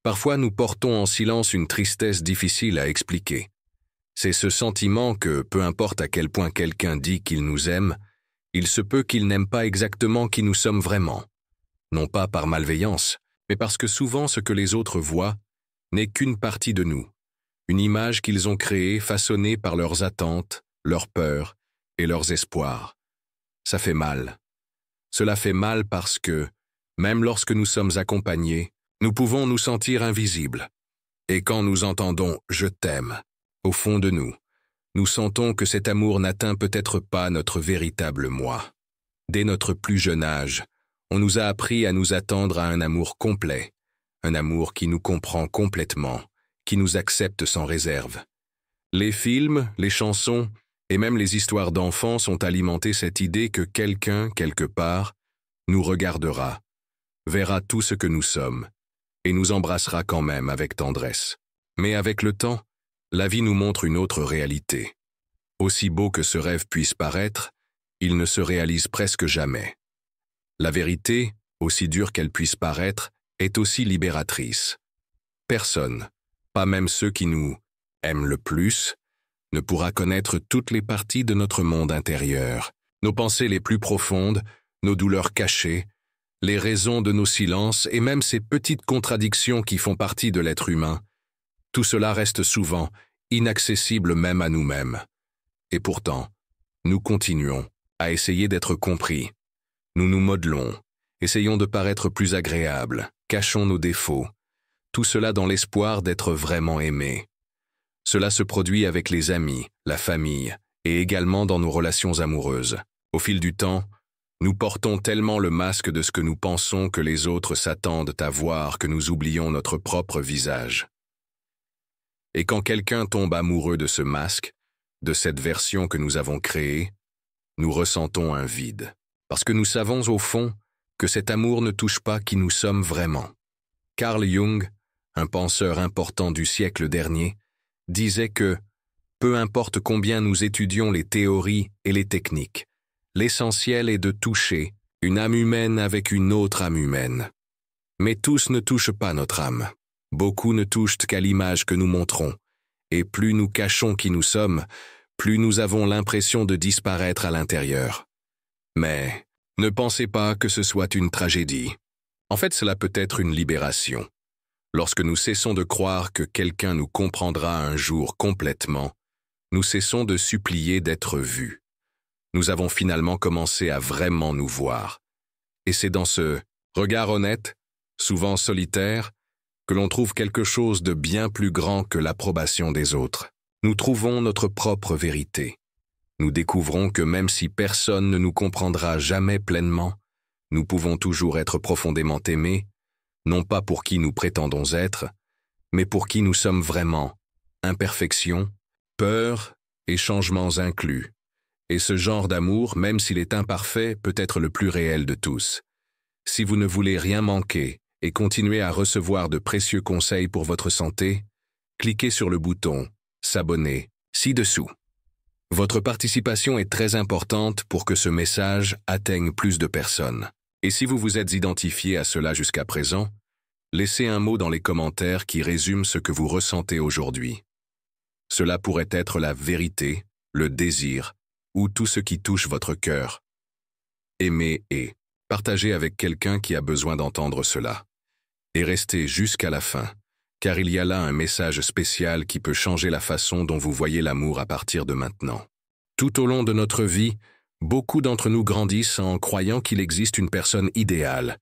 Parfois nous portons en silence une tristesse difficile à expliquer. C'est ce sentiment que, peu importe à quel point quelqu'un dit qu'il nous aime, il se peut qu'il n'aime pas exactement qui nous sommes vraiment. Non pas par malveillance, mais parce que souvent ce que les autres voient n'est qu'une partie de nous, une image qu'ils ont créée, façonnée par leurs attentes, leurs peurs et leurs espoirs. Ça fait mal. Cela fait mal parce que, même lorsque nous sommes accompagnés, nous pouvons nous sentir invisibles. Et quand nous entendons « je t'aime », au fond de nous, nous sentons que cet amour n'atteint peut-être pas notre véritable moi. Dès notre plus jeune âge, on nous a appris à nous attendre à un amour complet, un amour qui nous comprend complètement, qui nous accepte sans réserve. Les films, les chansons et même les histoires d'enfants ont alimenté cette idée que quelqu'un, quelque part, nous regardera, verra tout ce que nous sommes, et nous embrassera quand même avec tendresse. Mais avec le temps, la vie nous montre une autre réalité. Aussi beau que ce rêve puisse paraître, il ne se réalise presque jamais. La vérité, aussi dure qu'elle puisse paraître, est aussi libératrice. Personne, pas même ceux qui nous aiment le plus, ne pourra connaître toutes les parties de notre monde intérieur, nos pensées les plus profondes, nos douleurs cachées, les raisons de nos silences et même ces petites contradictions qui font partie de l'être humain. Tout cela reste souvent inaccessible même à nous-mêmes. Et pourtant, nous continuons à essayer d'être compris. Nous nous modelons, essayons de paraître plus agréables, cachons nos défauts. Tout cela dans l'espoir d'être vraiment aimés. Cela se produit avec les amis, la famille et également dans nos relations amoureuses. Au fil du temps, nous portons tellement le masque de ce que nous pensons que les autres s'attendent à voir que nous oublions notre propre visage. Et quand quelqu'un tombe amoureux de ce masque, de cette version que nous avons créée, nous ressentons un vide. Parce que nous savons au fond que cet amour ne touche pas qui nous sommes vraiment. Carl Jung, un penseur important du siècle dernier, disait que, peu importe combien nous étudions les théories et les techniques, l'essentiel est de toucher une âme humaine avec une autre âme humaine. Mais tous ne touchent pas notre âme. Beaucoup ne touchent qu'à l'image que nous montrons. Et plus nous cachons qui nous sommes, plus nous avons l'impression de disparaître à l'intérieur. Mais ne pensez pas que ce soit une tragédie. En fait, cela peut être une libération. Lorsque nous cessons de croire que quelqu'un nous comprendra un jour complètement, nous cessons de supplier d'être vus. Nous avons finalement commencé à vraiment nous voir. Et c'est dans ce regard honnête, souvent solitaire, que l'on trouve quelque chose de bien plus grand que l'approbation des autres. Nous trouvons notre propre vérité. Nous découvrons que même si personne ne nous comprendra jamais pleinement, nous pouvons toujours être profondément aimés, non pas pour qui nous prétendons être, mais pour qui nous sommes vraiment, imperfections, peurs et changements inclus. Et ce genre d'amour, même s'il est imparfait, peut être le plus réel de tous. Si vous ne voulez rien manquer et continuer à recevoir de précieux conseils pour votre santé, cliquez sur le bouton « S'abonner » ci-dessous. Votre participation est très importante pour que ce message atteigne plus de personnes. Et si vous vous êtes identifié à cela jusqu'à présent, laissez un mot dans les commentaires qui résume ce que vous ressentez aujourd'hui. Cela pourrait être la vérité, le désir, ou tout ce qui touche votre cœur. Aimez et partagez avec quelqu'un qui a besoin d'entendre cela. Et restez jusqu'à la fin, car il y a là un message spécial qui peut changer la façon dont vous voyez l'amour à partir de maintenant. Tout au long de notre vie, beaucoup d'entre nous grandissent en croyant qu'il existe une personne idéale,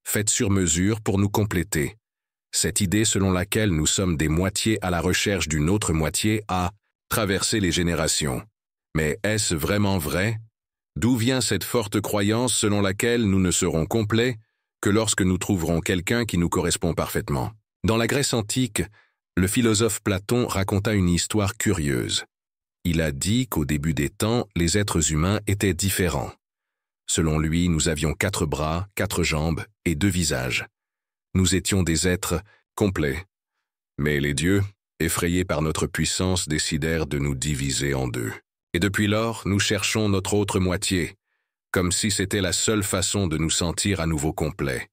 faite sur mesure pour nous compléter. Cette idée selon laquelle nous sommes des moitiés à la recherche d'une autre moitié a traversé les générations. Mais est-ce vraiment vrai? D'où vient cette forte croyance selon laquelle nous ne serons complets que lorsque nous trouverons quelqu'un qui nous correspond parfaitement? Dans la Grèce antique, le philosophe Platon raconta une histoire curieuse. Il a dit qu'au début des temps, les êtres humains étaient différents. Selon lui, nous avions 4 bras, 4 jambes et 2 visages. Nous étions des êtres complets. Mais les dieux, effrayés par notre puissance, décidèrent de nous diviser en 2. Et depuis lors, nous cherchons notre autre moitié, comme si c'était la seule façon de nous sentir à nouveau complets.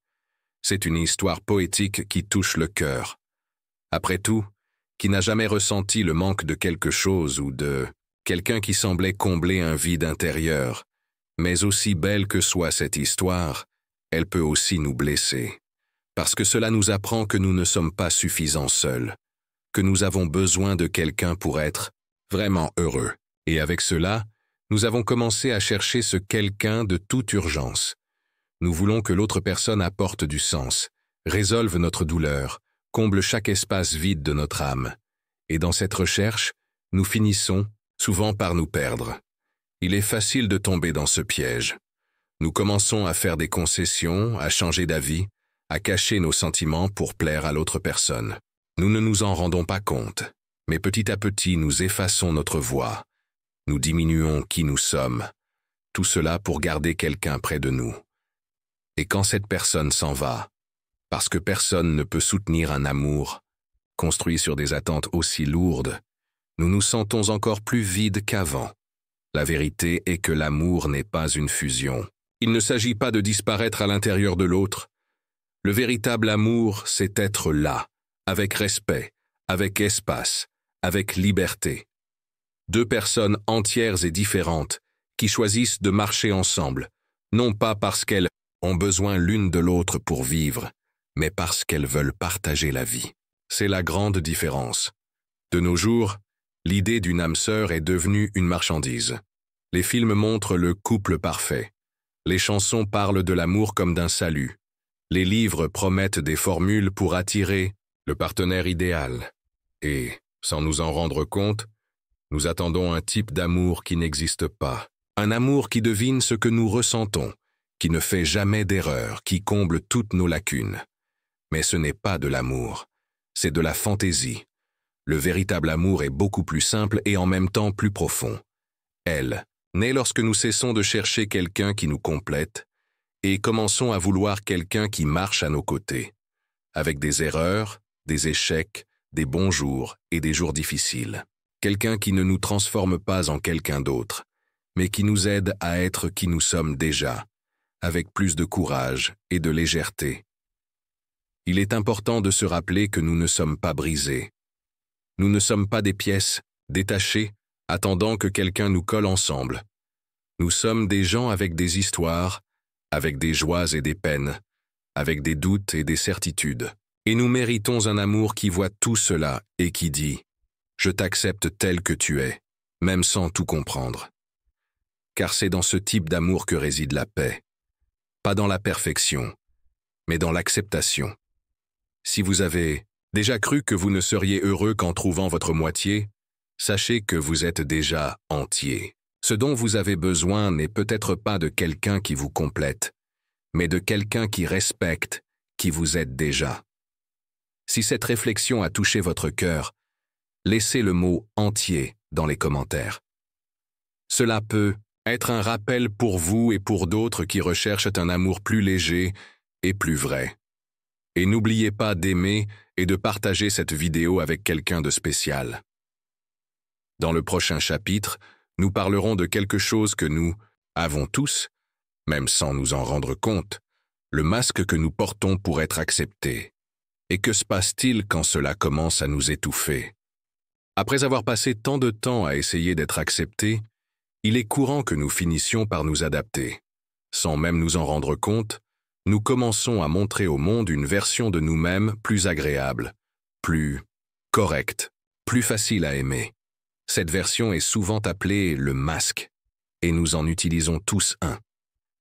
C'est une histoire poétique qui touche le cœur. Après tout, qui n'a jamais ressenti le manque de quelque chose ou de quelqu'un qui semblait combler un vide intérieur, mais aussi belle que soit cette histoire, elle peut aussi nous blesser, parce que cela nous apprend que nous ne sommes pas suffisants seuls, que nous avons besoin de quelqu'un pour être vraiment heureux. Et avec cela, nous avons commencé à chercher ce quelqu'un de toute urgence. Nous voulons que l'autre personne apporte du sens, résolve notre douleur, comble chaque espace vide de notre âme. Et dans cette recherche, nous finissons souvent par nous perdre. Il est facile de tomber dans ce piège. Nous commençons à faire des concessions, à changer d'avis, à cacher nos sentiments pour plaire à l'autre personne. Nous ne nous en rendons pas compte, mais petit à petit nous effaçons notre voix. Nous diminuons qui nous sommes. Tout cela pour garder quelqu'un près de nous. Et quand cette personne s'en va, parce que personne ne peut soutenir un amour construit sur des attentes aussi lourdes, nous nous sentons encore plus vides qu'avant. La vérité est que l'amour n'est pas une fusion. Il ne s'agit pas de disparaître à l'intérieur de l'autre. Le véritable amour, c'est être là, avec respect, avec espace, avec liberté. Deux personnes entières et différentes qui choisissent de marcher ensemble, non pas parce qu'elles ont besoin l'une de l'autre pour vivre, mais parce qu'elles veulent partager la vie. C'est la grande différence. De nos jours, l'idée d'une âme sœur est devenue une marchandise. Les films montrent le couple parfait. Les chansons parlent de l'amour comme d'un salut. Les livres promettent des formules pour attirer le partenaire idéal. Et, sans nous en rendre compte, nous attendons un type d'amour qui n'existe pas. Un amour qui devine ce que nous ressentons, qui ne fait jamais d'erreur, qui comble toutes nos lacunes. Mais ce n'est pas de l'amour, c'est de la fantaisie. Le véritable amour est beaucoup plus simple et en même temps plus profond. Elle naît lorsque nous cessons de chercher quelqu'un qui nous complète et commençons à vouloir quelqu'un qui marche à nos côtés, avec des erreurs, des échecs, des bons jours et des jours difficiles. Quelqu'un qui ne nous transforme pas en quelqu'un d'autre, mais qui nous aide à être qui nous sommes déjà, avec plus de courage et de légèreté. Il est important de se rappeler que nous ne sommes pas brisés. Nous ne sommes pas des pièces, détachées, attendant que quelqu'un nous colle ensemble. Nous sommes des gens avec des histoires, avec des joies et des peines, avec des doutes et des certitudes. Et nous méritons un amour qui voit tout cela et qui dit « Je t'accepte tel que tu es, même sans tout comprendre. » Car c'est dans ce type d'amour que réside la paix. Pas dans la perfection, mais dans l'acceptation. Si vous avez déjà cru que vous ne seriez heureux qu'en trouvant votre moitié, sachez que vous êtes déjà entier. Ce dont vous avez besoin n'est peut-être pas de quelqu'un qui vous complète, mais de quelqu'un qui respecte qui vous êtes déjà. Si cette réflexion a touché votre cœur, laissez le mot « entier » dans les commentaires. Cela peut être un rappel pour vous et pour d'autres qui recherchent un amour plus léger et plus vrai. Et n'oubliez pas d'aimer et de partager cette vidéo avec quelqu'un de spécial. Dans le prochain chapitre, nous parlerons de quelque chose que nous avons tous, même sans nous en rendre compte, le masque que nous portons pour être acceptés. Et que se passe-t-il quand cela commence à nous étouffer? Après avoir passé tant de temps à essayer d'être acceptés, il est courant que nous finissions par nous adapter. Sans même nous en rendre compte, nous commençons à montrer au monde une version de nous-mêmes plus agréable, plus correcte, plus facile à aimer. Cette version est souvent appelée le masque, et nous en utilisons tous un.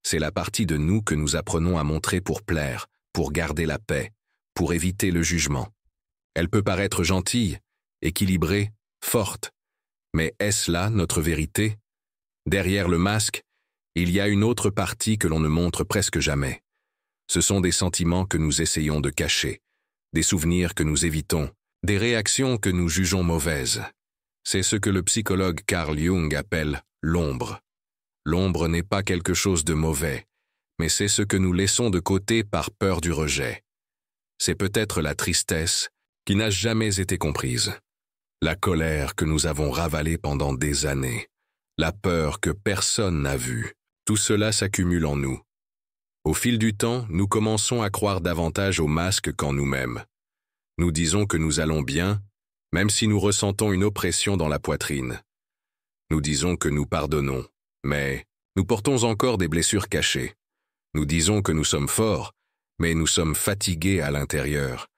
C'est la partie de nous que nous apprenons à montrer pour plaire, pour garder la paix, pour éviter le jugement. Elle peut paraître gentille, équilibrée, forte, mais est-ce là notre vérité? Derrière le masque, il y a une autre partie que l'on ne montre presque jamais. Ce sont des sentiments que nous essayons de cacher, des souvenirs que nous évitons, des réactions que nous jugeons mauvaises. C'est ce que le psychologue Carl Jung appelle l'ombre. L'ombre n'est pas quelque chose de mauvais, mais c'est ce que nous laissons de côté par peur du rejet. C'est peut-être la tristesse qui n'a jamais été comprise, la colère que nous avons ravalée pendant des années, la peur que personne n'a vue. Tout cela s'accumule en nous. Au fil du temps, nous commençons à croire davantage au masque qu'en nous-mêmes. Nous disons que nous allons bien, même si nous ressentons une oppression dans la poitrine. Nous disons que nous pardonnons, mais nous portons encore des blessures cachées. Nous disons que nous sommes forts, mais nous sommes fatigués à l'intérieur.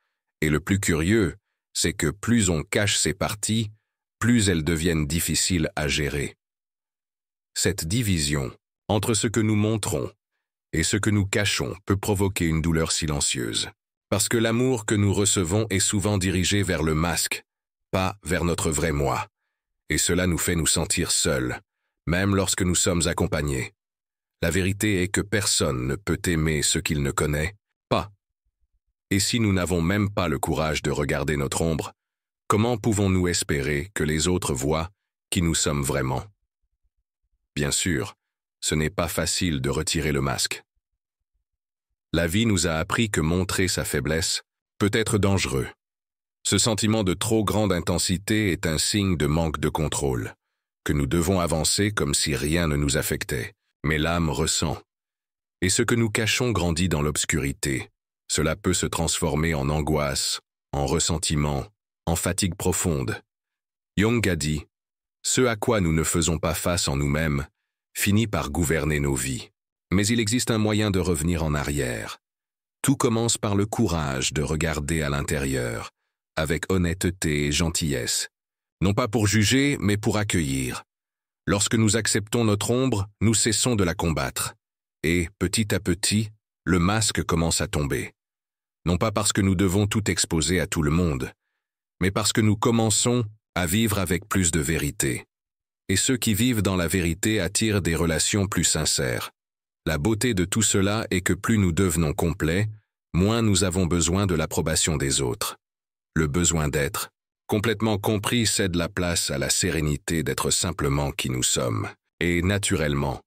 Et le plus curieux, c'est que plus on cache ces parties, plus elles deviennent difficiles à gérer. Cette division entre ce que nous montrons et ce que nous cachons peut provoquer une douleur silencieuse. Parce que l'amour que nous recevons est souvent dirigé vers le masque, pas vers notre vrai moi. Et cela nous fait nous sentir seuls, même lorsque nous sommes accompagnés. La vérité est que personne ne peut aimer ce qu'il ne connaît pas. Et si nous n'avons même pas le courage de regarder notre ombre, comment pouvons-nous espérer que les autres voient qui nous sommes vraiment? Bien sûr, ce n'est pas facile de retirer le masque. La vie nous a appris que montrer sa faiblesse peut être dangereux. Ce sentiment de trop grande intensité est un signe de manque de contrôle, que nous devons avancer comme si rien ne nous affectait. Mais l'âme ressent. Et ce que nous cachons grandit dans l'obscurité. Cela peut se transformer en angoisse, en ressentiment, en fatigue profonde. Jung a dit, « Ce à quoi nous ne faisons pas face en nous-mêmes finit par gouverner nos vies. Mais il existe un moyen de revenir en arrière. Tout commence par le courage de regarder à l'intérieur, avec honnêteté et gentillesse. Non pas pour juger, mais pour accueillir. Lorsque nous acceptons notre ombre, nous cessons de la combattre. Et, petit à petit, le masque commence à tomber. Non pas parce que nous devons tout exposer à tout le monde, mais parce que nous commençons à vivre avec plus de vérité. Et ceux qui vivent dans la vérité attirent des relations plus sincères. La beauté de tout cela est que plus nous devenons complets, moins nous avons besoin de l'approbation des autres. Le besoin d'être complètement compris cède la place à la sérénité d'être simplement qui nous sommes. Et naturellement,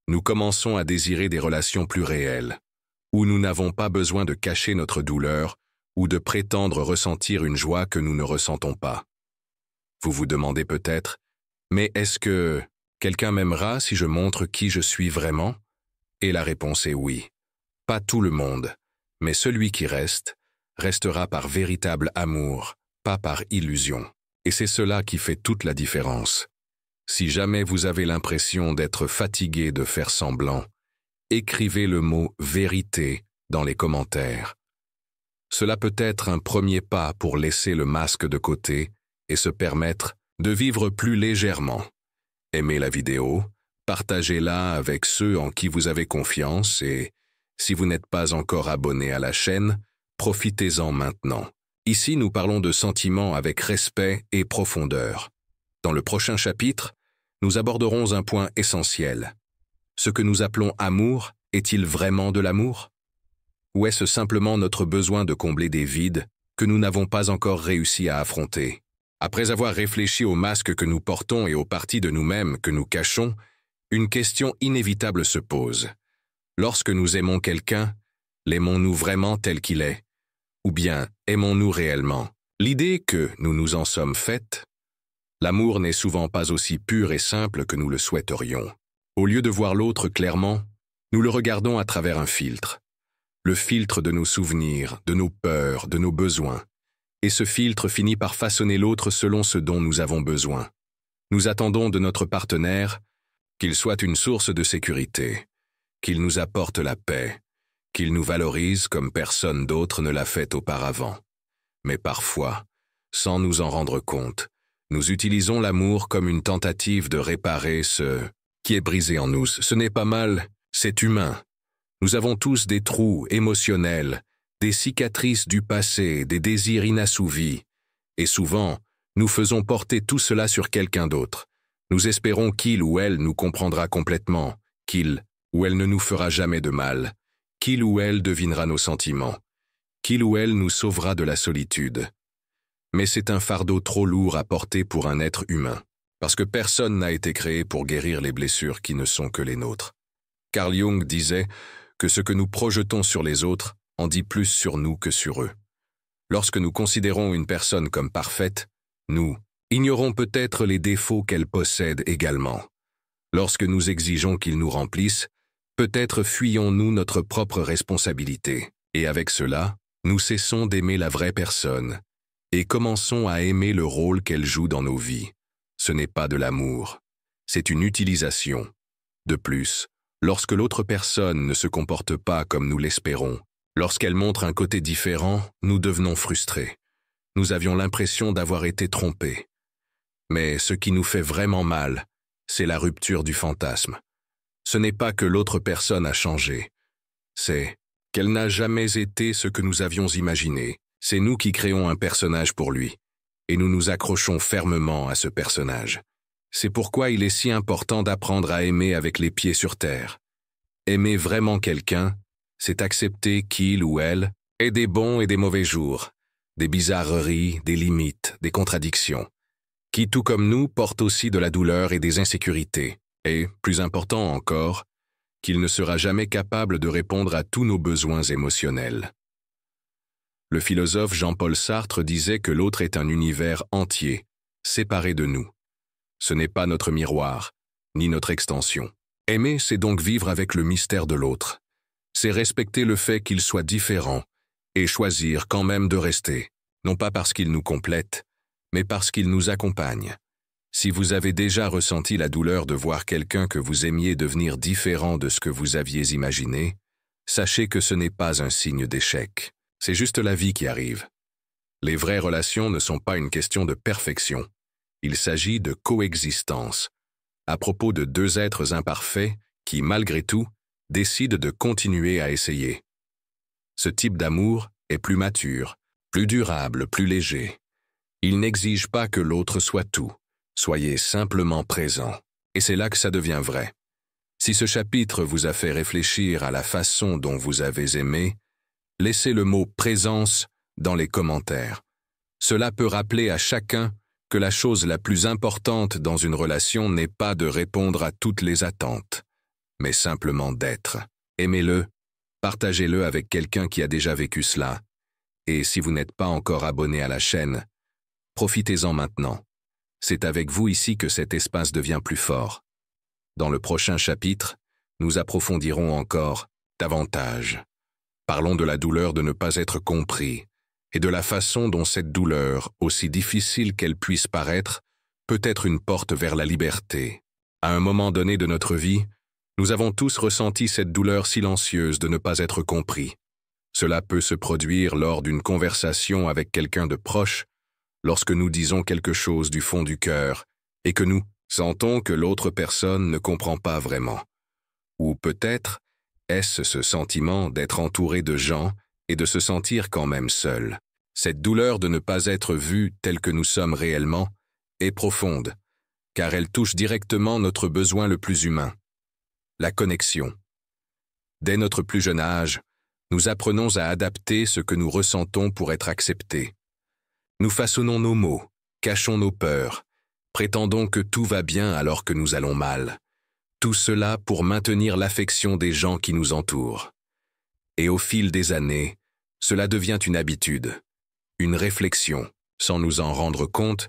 nous commençons à désirer des relations plus réelles, où nous n'avons pas besoin de cacher notre douleur ou de prétendre ressentir une joie que nous ne ressentons pas. Vous vous demandez peut-être, mais est-ce que quelqu'un m'aimera si je montre qui je suis vraiment? Et la réponse est oui. Pas tout le monde, mais celui qui restera par véritable amour, pas par illusion. Et c'est cela qui fait toute la différence. Si jamais vous avez l'impression d'être fatigué de faire semblant, écrivez le mot « vérité » dans les commentaires. Cela peut être un premier pas pour laisser le masque de côté et se permettre de vivre plus légèrement. Aimez la vidéo, partagez-la avec ceux en qui vous avez confiance et, si vous n'êtes pas encore abonné à la chaîne, profitez-en maintenant. Ici, nous parlons de sentiments avec respect et profondeur. Dans le prochain chapitre, nous aborderons un point essentiel. Ce que nous appelons amour, est-il vraiment de l'amour? Ou est-ce simplement notre besoin de combler des vides que nous n'avons pas encore réussi à affronter? Après avoir réfléchi aux masques que nous portons et aux parties de nous-mêmes que nous cachons, une question inévitable se pose. Lorsque nous aimons quelqu'un, l'aimons-nous vraiment tel qu'il est? Ou bien aimons-nous réellement? L'idée que nous nous en sommes faites, l'amour n'est souvent pas aussi pur et simple que nous le souhaiterions. Au lieu de voir l'autre clairement, nous le regardons à travers un filtre. Le filtre de nos souvenirs, de nos peurs, de nos besoins. Et ce filtre finit par façonner l'autre selon ce dont nous avons besoin. Nous attendons de notre partenaire qu'il soit une source de sécurité, qu'il nous apporte la paix, qu'il nous valorise comme personne d'autre ne l'a fait auparavant. Mais parfois, sans nous en rendre compte, nous utilisons l'amour comme une tentative de réparer ce qui est brisé en nous. Ce n'est pas mal, c'est humain. Nous avons tous des trous émotionnels, des cicatrices du passé, des désirs inassouvis. Et souvent, nous faisons porter tout cela sur quelqu'un d'autre. Nous espérons qu'il ou elle nous comprendra complètement, qu'il ou elle ne nous fera jamais de mal, qu'il ou elle devinera nos sentiments, qu'il ou elle nous sauvera de la solitude. Mais c'est un fardeau trop lourd à porter pour un être humain, parce que personne n'a été créé pour guérir les blessures qui ne sont que les nôtres. Carl Jung disait que ce que nous projetons sur les autres en dit plus sur nous que sur eux. Lorsque nous considérons une personne comme parfaite, nous ignorons peut-être les défauts qu'elle possède également. Lorsque nous exigeons qu'il nous remplisse, peut-être fuyons-nous notre propre responsabilité. Et avec cela, nous cessons d'aimer la vraie personne et commençons à aimer le rôle qu'elle joue dans nos vies. Ce n'est pas de l'amour, c'est une utilisation. De plus, lorsque l'autre personne ne se comporte pas comme nous l'espérons, lorsqu'elle montre un côté différent, nous devenons frustrés. Nous avions l'impression d'avoir été trompés. Mais ce qui nous fait vraiment mal, c'est la rupture du fantasme. Ce n'est pas que l'autre personne a changé, c'est qu'elle n'a jamais été ce que nous avions imaginé. C'est nous qui créons un personnage pour lui, et nous nous accrochons fermement à ce personnage. C'est pourquoi il est si important d'apprendre à aimer avec les pieds sur terre. Aimer vraiment quelqu'un, c'est accepter qu'il ou elle ait des bons et des mauvais jours, des bizarreries, des limites, des contradictions, qui, tout comme nous, portent aussi de la douleur et des insécurités, et, plus important encore, qu'il ne sera jamais capable de répondre à tous nos besoins émotionnels. Le philosophe Jean-Paul Sartre disait que l'autre est un univers entier, séparé de nous. Ce n'est pas notre miroir, ni notre extension. Aimer, c'est donc vivre avec le mystère de l'autre. C'est respecter le fait qu'il soit différent et choisir quand même de rester, non pas parce qu'il nous complète, mais parce qu'il nous accompagne. Si vous avez déjà ressenti la douleur de voir quelqu'un que vous aimiez devenir différent de ce que vous aviez imaginé, sachez que ce n'est pas un signe d'échec. C'est juste la vie qui arrive. Les vraies relations ne sont pas une question de perfection. Il s'agit de coexistence, à propos de deux êtres imparfaits qui, malgré tout, décident de continuer à essayer. Ce type d'amour est plus mature, plus durable, plus léger. Il n'exige pas que l'autre soit tout. Soyez simplement présent. Et c'est là que ça devient vrai. Si ce chapitre vous a fait réfléchir à la façon dont vous avez aimé, laissez le mot « présence » dans les commentaires. Cela peut rappeler à chacun que la chose la plus importante dans une relation n'est pas de répondre à toutes les attentes, mais simplement d'être. Aimez-le, partagez-le avec quelqu'un qui a déjà vécu cela. Et si vous n'êtes pas encore abonné à la chaîne, profitez-en maintenant. C'est avec vous ici que cet espace devient plus fort. Dans le prochain chapitre, nous approfondirons encore davantage. Parlons de la douleur de ne pas être compris et de la façon dont cette douleur, aussi difficile qu'elle puisse paraître, peut être une porte vers la liberté. À un moment donné de notre vie, nous avons tous ressenti cette douleur silencieuse de ne pas être compris. Cela peut se produire lors d'une conversation avec quelqu'un de proche, lorsque nous disons quelque chose du fond du cœur et que nous sentons que l'autre personne ne comprend pas vraiment. Ou peut-être est-ce ce sentiment d'être entouré de gens et de se sentir quand même seul. Cette douleur de ne pas être vu tel que nous sommes réellement est profonde, car elle touche directement notre besoin le plus humain, la connexion. Dès notre plus jeune âge, nous apprenons à adapter ce que nous ressentons pour être acceptés. Nous façonnons nos mots, cachons nos peurs, prétendons que tout va bien alors que nous allons mal. Tout cela pour maintenir l'affection des gens qui nous entourent. Et au fil des années, cela devient une habitude, une réflexion. Sans nous en rendre compte,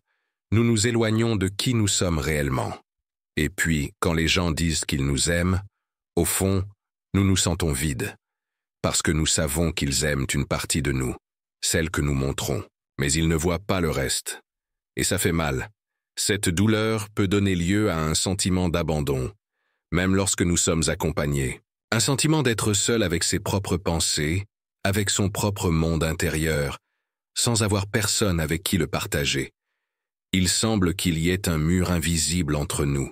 nous nous éloignons de qui nous sommes réellement. Et puis, quand les gens disent qu'ils nous aiment, au fond, nous nous sentons vides, parce que nous savons qu'ils aiment une partie de nous, celle que nous montrons, mais ils ne voient pas le reste. Et ça fait mal. Cette douleur peut donner lieu à un sentiment d'abandon, même lorsque nous sommes accompagnés. Un sentiment d'être seul avec ses propres pensées, avec son propre monde intérieur, sans avoir personne avec qui le partager. Il semble qu'il y ait un mur invisible entre nous.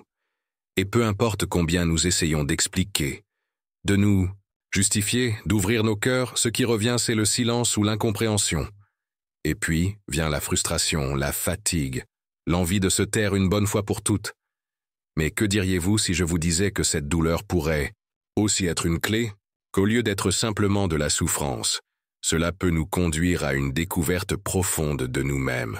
Et peu importe combien nous essayons d'expliquer, de nous justifier, d'ouvrir nos cœurs, ce qui revient c'est le silence ou l'incompréhension. Et puis vient la frustration, la fatigue, l'envie de se taire une bonne fois pour toutes. Mais que diriez-vous si je vous disais que cette douleur pourrait aussi être une clé, qu'au lieu d'être simplement de la souffrance, cela peut nous conduire à une découverte profonde de nous-mêmes.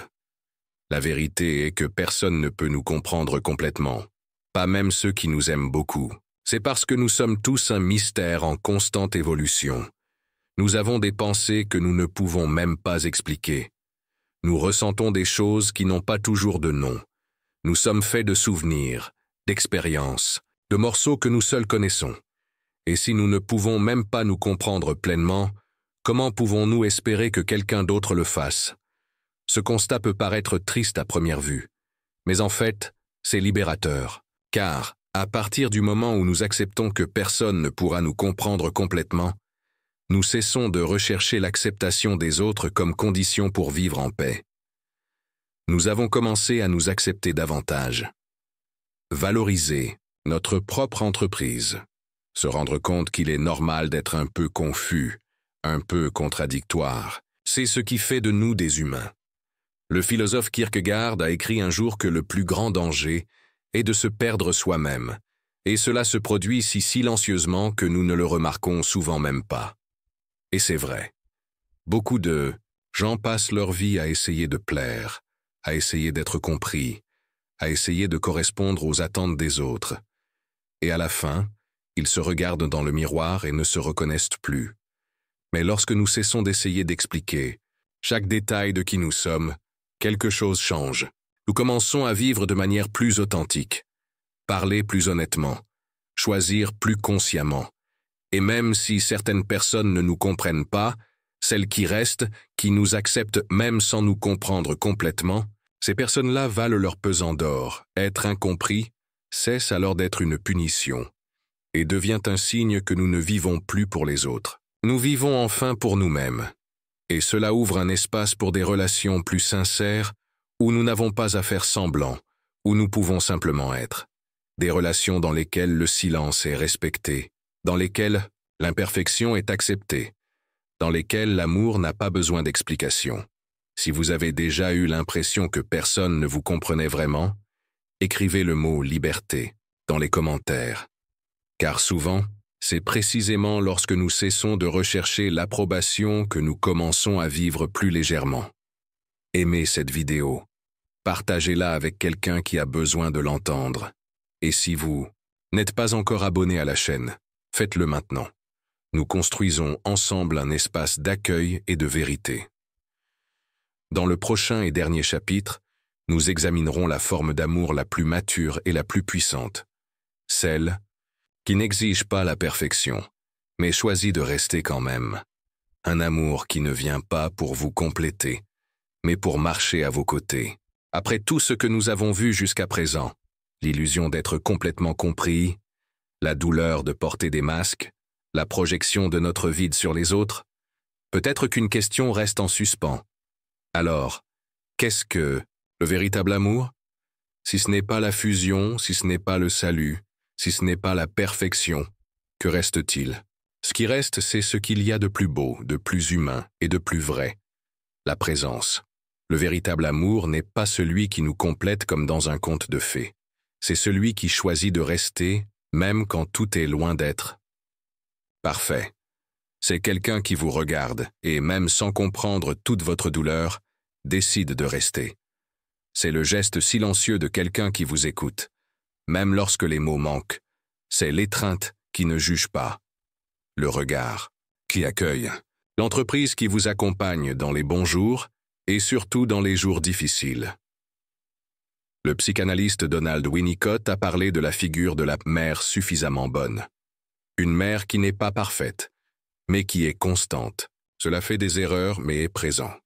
La vérité est que personne ne peut nous comprendre complètement, pas même ceux qui nous aiment beaucoup. C'est parce que nous sommes tous un mystère en constante évolution. Nous avons des pensées que nous ne pouvons même pas expliquer. Nous ressentons des choses qui n'ont pas toujours de nom. Nous sommes faits de souvenirs, d'expériences, de morceaux que nous seuls connaissons. Et si nous ne pouvons même pas nous comprendre pleinement, comment pouvons-nous espérer que quelqu'un d'autre le fasse? Ce constat peut paraître triste à première vue, mais en fait, c'est libérateur. Car, à partir du moment où nous acceptons que personne ne pourra nous comprendre complètement, nous cessons de rechercher l'acceptation des autres comme condition pour vivre en paix. Nous avons commencé à nous accepter davantage. Valoriser notre propre entreprise. Se rendre compte qu'il est normal d'être un peu confus, un peu contradictoire. C'est ce qui fait de nous des humains. Le philosophe Kierkegaard a écrit un jour que le plus grand danger est de se perdre soi-même, et cela se produit si silencieusement que nous ne le remarquons souvent même pas. Et c'est vrai. Beaucoup de gens passent leur vie à essayer de plaire, à essayer d'être compris, à essayer de correspondre aux attentes des autres. Et à la fin, ils se regardent dans le miroir et ne se reconnaissent plus. Mais lorsque nous cessons d'essayer d'expliquer chaque détail de qui nous sommes, quelque chose change. Nous commençons à vivre de manière plus authentique, parler plus honnêtement, choisir plus consciemment. Et même si certaines personnes ne nous comprennent pas, celles qui restent, qui nous acceptent même sans nous comprendre complètement, ces personnes-là valent leur pesant d'or. Être incompris cesse alors d'être une punition et devient un signe que nous ne vivons plus pour les autres. Nous vivons enfin pour nous-mêmes. Et cela ouvre un espace pour des relations plus sincères où nous n'avons pas à faire semblant, où nous pouvons simplement être. Des relations dans lesquelles le silence est respecté, dans lesquelles l'imperfection est acceptée, dans lesquelles l'amour n'a pas besoin d'explication. Si vous avez déjà eu l'impression que personne ne vous comprenait vraiment, écrivez le mot « liberté » dans les commentaires. Car souvent, c'est précisément lorsque nous cessons de rechercher l'approbation que nous commençons à vivre plus légèrement. Aimez cette vidéo. Partagez-la avec quelqu'un qui a besoin de l'entendre. Et si vous n'êtes pas encore abonné à la chaîne, faites-le maintenant. Nous construisons ensemble un espace d'accueil et de vérité. Dans le prochain et dernier chapitre, nous examinerons la forme d'amour la plus mature et la plus puissante, celle qui n'exige pas la perfection, mais choisit de rester quand même. Un amour qui ne vient pas pour vous compléter, mais pour marcher à vos côtés. Après tout ce que nous avons vu jusqu'à présent, l'illusion d'être complètement compris, la douleur de porter des masques, la projection de notre vide sur les autres, peut-être qu'une question reste en suspens. Alors, qu'est-ce que le véritable amour? Si ce n'est pas la fusion, si ce n'est pas le salut, si ce n'est pas la perfection, que reste-t-il? Ce qui reste, c'est ce qu'il y a de plus beau, de plus humain et de plus vrai. La présence. Le véritable amour n'est pas celui qui nous complète comme dans un conte de fées. C'est celui qui choisit de rester, même quand tout est loin d'être. Parfait. C'est quelqu'un qui vous regarde et, même sans comprendre toute votre douleur, décide de rester. C'est le geste silencieux de quelqu'un qui vous écoute. Même lorsque les mots manquent, c'est l'étreinte qui ne juge pas, le regard qui accueille, l'entreprise qui vous accompagne dans les bons jours et surtout dans les jours difficiles. Le psychanalyste Donald Winnicott a parlé de la figure de la mère suffisamment bonne. Une mère qui n'est pas parfaite, mais qui est constante. Cela fait des erreurs, mais est présent.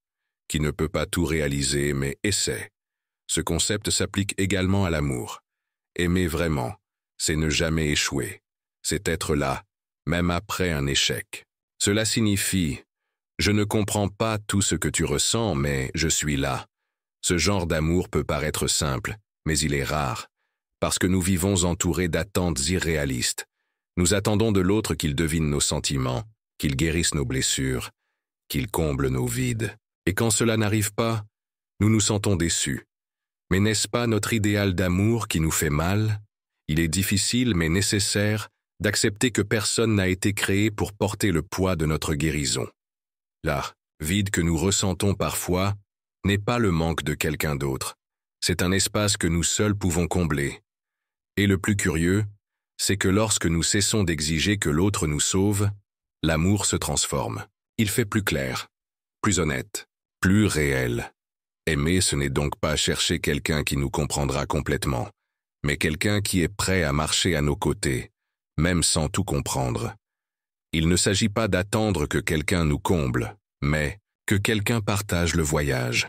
Qui ne peut pas tout réaliser, mais essaie. Ce concept s'applique également à l'amour. Aimer vraiment, c'est ne jamais échouer. C'est être là, même après un échec. Cela signifie « Je ne comprends pas tout ce que tu ressens, mais je suis là ». Ce genre d'amour peut paraître simple, mais il est rare, parce que nous vivons entourés d'attentes irréalistes. Nous attendons de l'autre qu'il devine nos sentiments, qu'il guérisse nos blessures, qu'il comble nos vides. Et quand cela n'arrive pas, nous nous sentons déçus. Mais n'est-ce pas notre idéal d'amour qui nous fait mal? Il est difficile mais nécessaire d'accepter que personne n'a été créé pour porter le poids de notre guérison. Là, vide que nous ressentons parfois n'est pas le manque de quelqu'un d'autre. C'est un espace que nous seuls pouvons combler. Et le plus curieux, c'est que lorsque nous cessons d'exiger que l'autre nous sauve, l'amour se transforme. Il fait plus clair, plus honnête, plus réel. Aimer, ce n'est donc pas chercher quelqu'un qui nous comprendra complètement, mais quelqu'un qui est prêt à marcher à nos côtés, même sans tout comprendre. Il ne s'agit pas d'attendre que quelqu'un nous comble, mais que quelqu'un partage le voyage.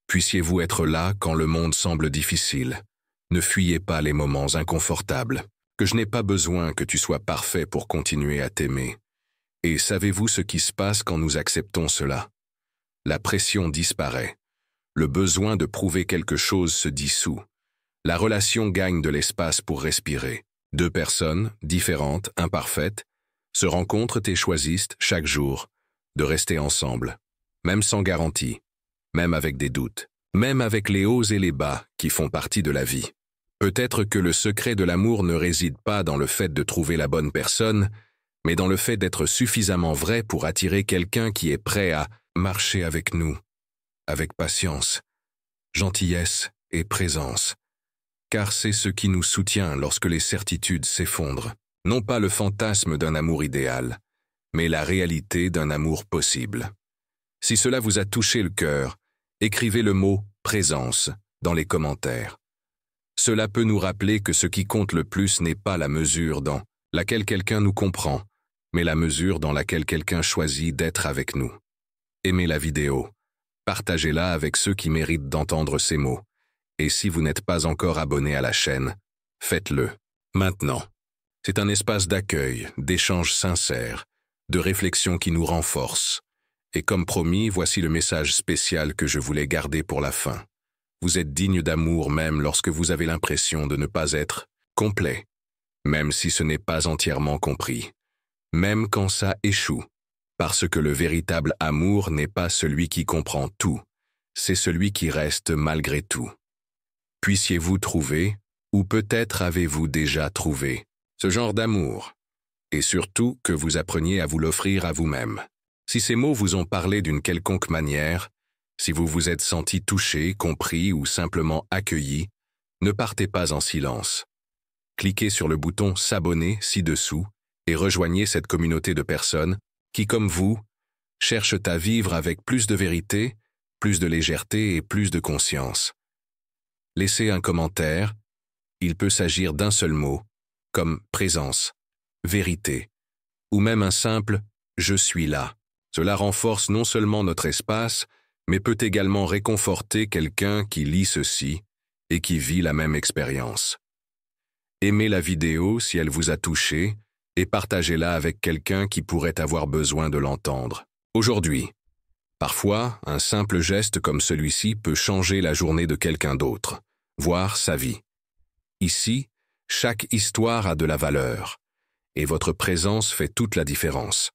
Puissiez-vous être là quand le monde semble difficile. Ne fuyez pas les moments inconfortables, que je n'ai pas besoin que tu sois parfait pour continuer à t'aimer. Et savez-vous ce qui se passe quand nous acceptons cela? La pression disparaît. Le besoin de prouver quelque chose se dissout. La relation gagne de l'espace pour respirer. Deux personnes, différentes, imparfaites, se rencontrent et choisissent, chaque jour, de rester ensemble, même sans garantie, même avec des doutes, même avec les hauts et les bas qui font partie de la vie. Peut-être que le secret de l'amour ne réside pas dans le fait de trouver la bonne personne, mais dans le fait d'être suffisamment vrai pour attirer quelqu'un qui est prêt à marcher avec nous, avec patience, gentillesse et présence. Car c'est ce qui nous soutient lorsque les certitudes s'effondrent. Non pas le fantasme d'un amour idéal, mais la réalité d'un amour possible. Si cela vous a touché le cœur, écrivez le mot « présence » dans les commentaires. Cela peut nous rappeler que ce qui compte le plus n'est pas la mesure dans laquelle quelqu'un nous comprend, mais la mesure dans laquelle quelqu'un choisit d'être avec nous. Aimez la vidéo, partagez-la avec ceux qui méritent d'entendre ces mots, et si vous n'êtes pas encore abonné à la chaîne, faites-le, maintenant. C'est un espace d'accueil, d'échanges sincères, de réflexion qui nous renforce. Et comme promis, voici le message spécial que je voulais garder pour la fin. Vous êtes digne d'amour même lorsque vous avez l'impression de ne pas être complet, même si ce n'est pas entièrement compris, même quand ça échoue, parce que le véritable amour n'est pas celui qui comprend tout, c'est celui qui reste malgré tout. Puissiez-vous trouver, ou peut-être avez-vous déjà trouvé, ce genre d'amour, et surtout que vous appreniez à vous l'offrir à vous-même. Si ces mots vous ont parlé d'une quelconque manière, si vous vous êtes senti touché, compris ou simplement accueilli, ne partez pas en silence. Cliquez sur le bouton « S'abonner » ci-dessous et rejoignez cette communauté de personnes qui, comme vous, cherchent à vivre avec plus de vérité, plus de légèreté et plus de conscience. Laissez un commentaire, il peut s'agir d'un seul mot, comme présence, vérité, ou même un simple « je suis là ». Cela renforce non seulement notre espace, mais peut également réconforter quelqu'un qui lit ceci et qui vit la même expérience. Aimez la vidéo si elle vous a touché et partagez-la avec quelqu'un qui pourrait avoir besoin de l'entendre. Aujourd'hui, parfois, un simple geste comme celui-ci peut changer la journée de quelqu'un d'autre, voire sa vie. Ici, chaque histoire a de la valeur, et votre présence fait toute la différence.